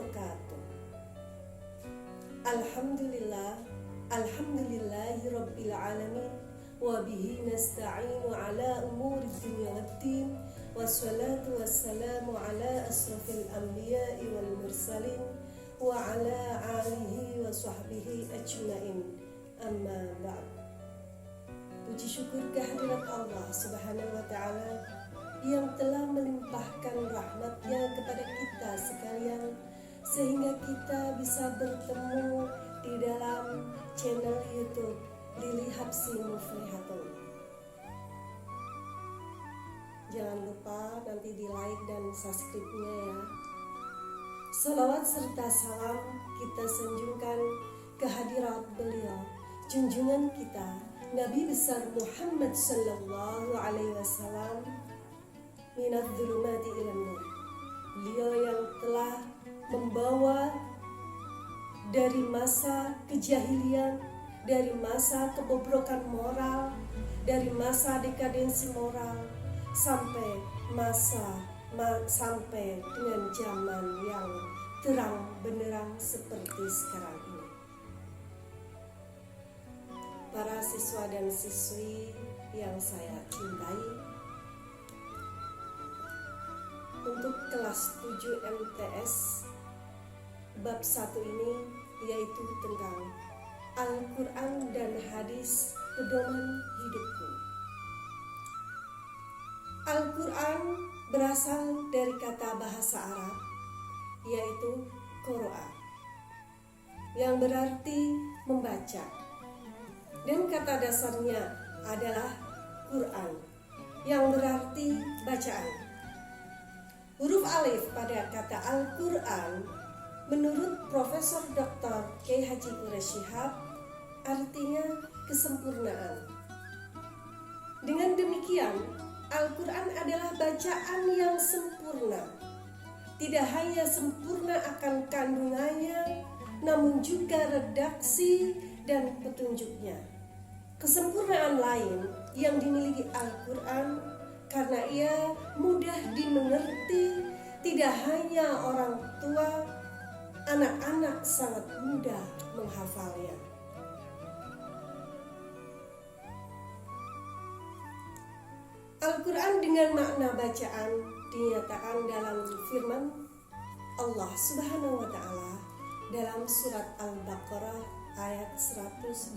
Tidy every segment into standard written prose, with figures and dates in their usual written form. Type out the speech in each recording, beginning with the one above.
wabarakatuh. Alhamdulillahi rabbil alamin, wa bihi nasta'inu ala umuri dunya waddin, wassalatu wassalamu ala asrafil anbiya'i wal mursalin wa ala alihi wa sahbihi ajmain, amma ba'd. Puji syukur kehadirat Allah subhanahu wa ta'ala yang telah melimpahkan rahmatnya kepada kita sekalian, sehingga kita bisa bertemu di dalam channel YouTube Lili Hapsi Muflihatun. Jangan lupa nanti di like dan subscribe-nya ya. Salawat serta salam kita sanjungkan kehadirat beliau, junjungan kita Nabi besar Muhammad sallallahu alaihi wasallam, minadz dzulumati ilan nur. Beliau yang telah membawa dari masa kejahilian, dari masa kebobrokan moral, dari masa dekadensi moral sampai dengan zaman yang terang benderang seperti sekarang ini. Para siswa dan siswi yang saya cintai, untuk kelas 7 MTS bab 1 ini yaitu tentang Al-Quran dan Hadis Pedoman Hidupku. Al-Quran berasal dari kata bahasa Arab yaitu Qur'an, yang berarti membaca, dan kata dasarnya adalah Quran yang berarti bacaan. Huruf alif pada kata Al-Quran menurut Profesor Dr. Kiai Haji Quraish Shihab artinya kesempurnaan. Dengan demikian, Al-Quran adalah bacaan yang sempurna. Tidak hanya sempurna akan kandungannya, namun juga redaksi dan petunjuknya. Kesempurnaan lain yang dimiliki Al-Quran karena ia mudah dimengerti, tidak hanya orang tua, anak-anak sangat mudah menghafalnya. Al-Quran dengan makna bacaan dinyatakan dalam firman Allah Subhanahu wa ta'ala dalam surat Al-Baqarah ayat 180.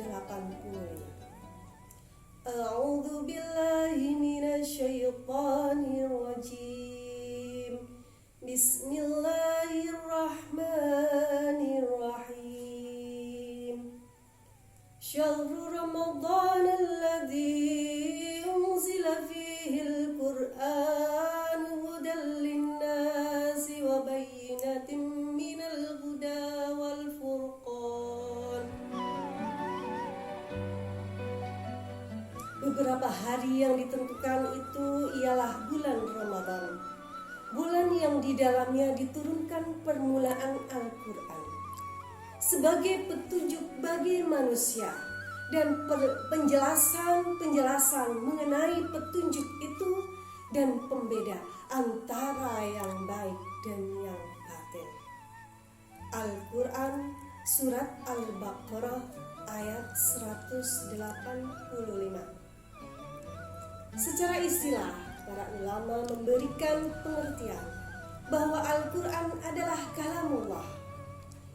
A'udzu billahi minasyaitonir rajim. Bismillahirrahmanirrahim. Syahrul Ramadan alladzi unzila fihi al-Qur'an hudan lin-nasi wa bayyinatin minal huda wal furqan. Beberapa hari yang ditentukan itu ialah bulan Ramadan, bulan yang di dalamnya diturunkan permulaan Al-Quran sebagai petunjuk bagi manusia dan penjelasan mengenai petunjuk itu dan pembeda antara yang baik dan yang batil. Al-Quran surat Al-Baqarah ayat 185. Secara istilah, para ulama memberikan pengertian bahwa Al-Quran adalah kalamullah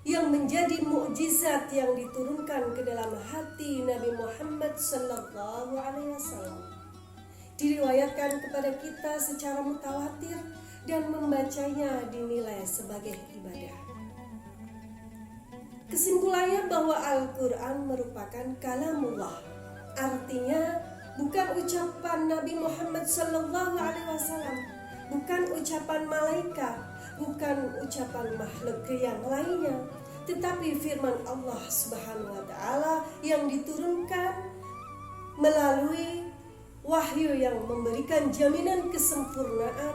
yang menjadi mukjizat yang diturunkan ke dalam hati Nabi Muhammad sallallahu alaihi wasallam. Diriwayatkan kepada kita secara mutawatir dan membacanya dinilai sebagai ibadah. Kesimpulannya bahwa Al-Quran merupakan kalamullah, artinya bukan ucapan Nabi Muhammad sallallahu alaihi wasallam, bukan ucapan malaikat, bukan ucapan makhluk yang lainnya, tetapi firman Allah Subhanahu wa ta'ala yang diturunkan melalui wahyu yang memberikan jaminan kesempurnaan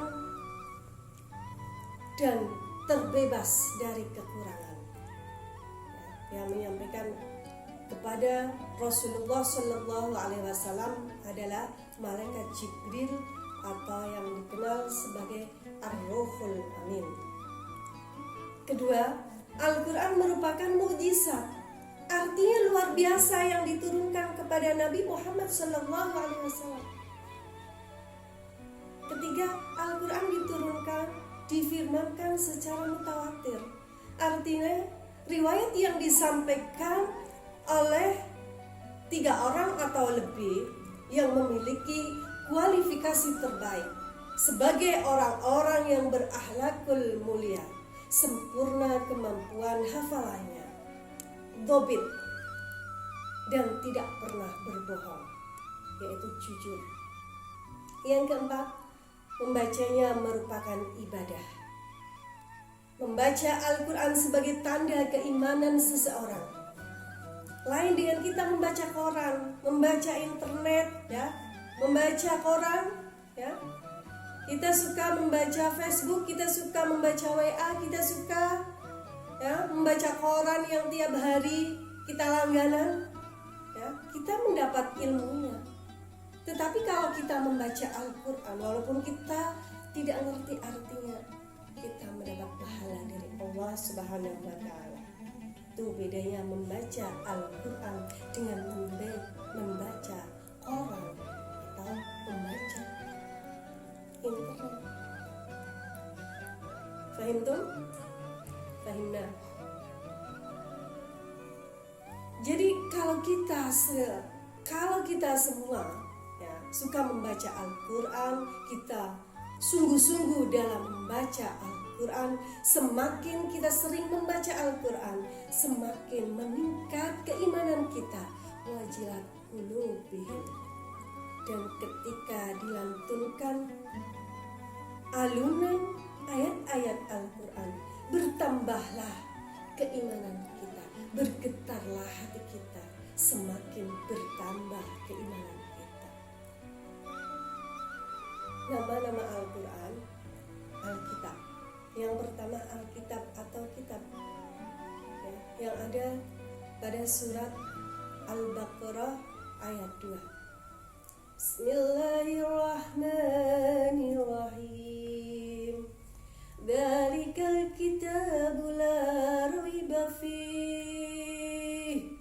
dan terbebas dari kekurangan. Yang menyampaikan kepada Rasulullah Shallallahu Alaihi Wasallam adalah malaikat Jibril atau yang dikenal sebagai Ar-Ruhul Amin. Kedua, Al-Quran merupakan mukjizat, artinya luar biasa yang diturunkan kepada Nabi Muhammad SAW. Ketiga, Al-Quran diturunkan, difirmankan secara mutawatir, artinya riwayat yang disampaikan oleh 3 orang atau lebih yang memiliki kualifikasi terbaik sebagai orang-orang yang berakhlakul mulia, sempurna kemampuan hafalannya, dhobit, dan tidak pernah berbohong, yaitu jujur. Yang keempat, membacanya merupakan ibadah. Membaca Al-Quran sebagai tanda keimanan seseorang. Lain dengan kita membaca koran, membaca internet, ya, membaca koran, ya. Kita suka membaca Facebook, kita suka membaca WA, kita suka, ya, membaca koran yang tiap hari kita langganan, ya. Kita mendapat ilmunya. Tetapi kalau kita membaca Al-Quran, walaupun kita tidak ngerti artinya, kita mendapat pahala dari Allah Subhanahu wa Ta'ala. Itu bedanya membaca Al-Quran dengan membaca koran atau membaca internet. Fahimtum? Fahimna. Jadi kalau kita semua, ya, suka membaca Al-Quran, kita sungguh-sungguh dalam membaca Al-Quran, semakin kita sering membaca Al-Quran, semakin meningkat keimanan kita. Wajilat qulubihim. Dan ketika dilantunkan alunan ayat-ayat Al-Quran, bertambahlah keimanan kita, bergetarlah hati kita, semakin bertambah keimanan kita. Nama-nama Al-Quran, Alkitab. Yang pertama Alkitab atau kitab, ya, yang ada pada surat Al-Baqarah ayat 2. Bismillahirrahmanirrahim. Dzalikal kitabu la raiba fihi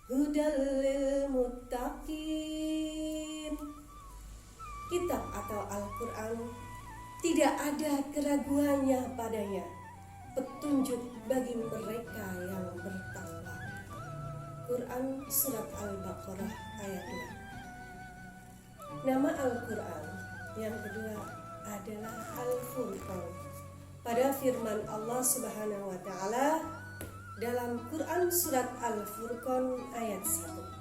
hudal lil muttaqin. Kitab atau Al-Quran tidak ada keraguannya padanya, petunjuk bagi mereka yang bertakwa. Quran surat Al-Baqarah ayat 2. Nama Al-Quran yang kedua adalah Al-Furqan. Pada firman Allah Subhanahu wa Ta'ala dalam Quran surat Al-Furqan ayat 1.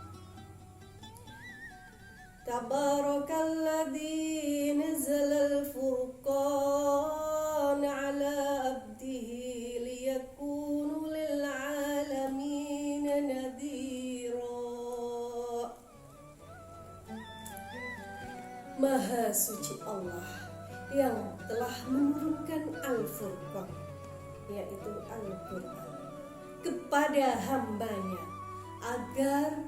Tabarakalladzi nazzalal furqan ala abdihi liyakunu lil alamin nadhira. Maha suci Allah yang telah menurunkan Al-Furqan, yaitu Al-Quran, kepada hambanya agar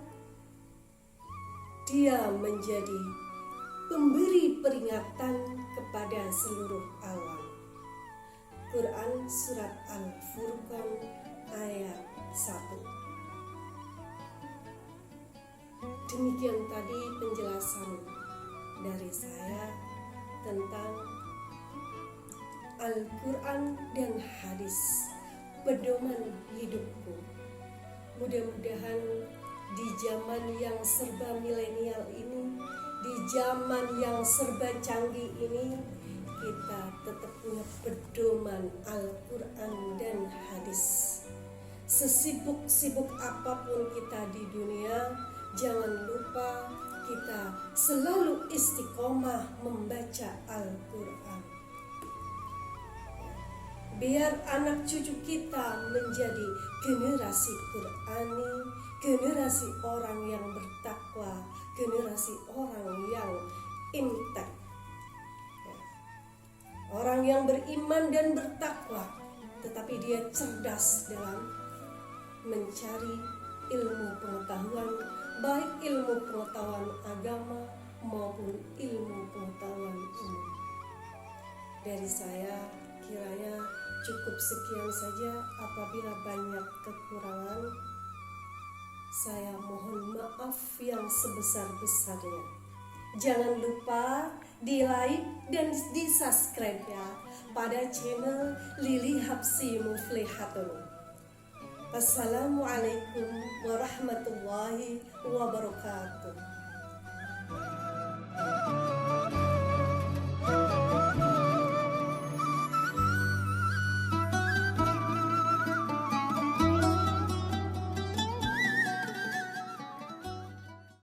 dia menjadi pemberi peringatan kepada seluruh alam. Quran surat Al-Furqan ayat 1. Demikian tadi penjelasan dari saya tentang Al-Quran dan hadis, pedoman hidupku. Mudah-mudahan di zaman yang serba milenial ini, di zaman yang serba canggih ini, kita tetap punya pedoman Al-Quran dan hadis. Sesibuk-sibuk apapun kita di dunia, jangan lupa kita selalu istiqomah membaca Al-Quran. Biar anak cucu kita menjadi generasi Qurani, generasi orang yang bertakwa, generasi orang yang intek, orang yang beriman dan bertakwa, tetapi dia cerdas dalam mencari ilmu pengetahuan, baik ilmu pengetahuan agama maupun ilmu pengetahuan umum. Dari saya kiranya Cukup sekian saja. Apabila banyak kekurangan, saya mohon maaf yang sebesar-besarnya. Jangan lupa di like dan di subscribe ya pada channel Lili Hapsi Muflihatun. Wassalamualaikum warahmatullahi wabarakatuh.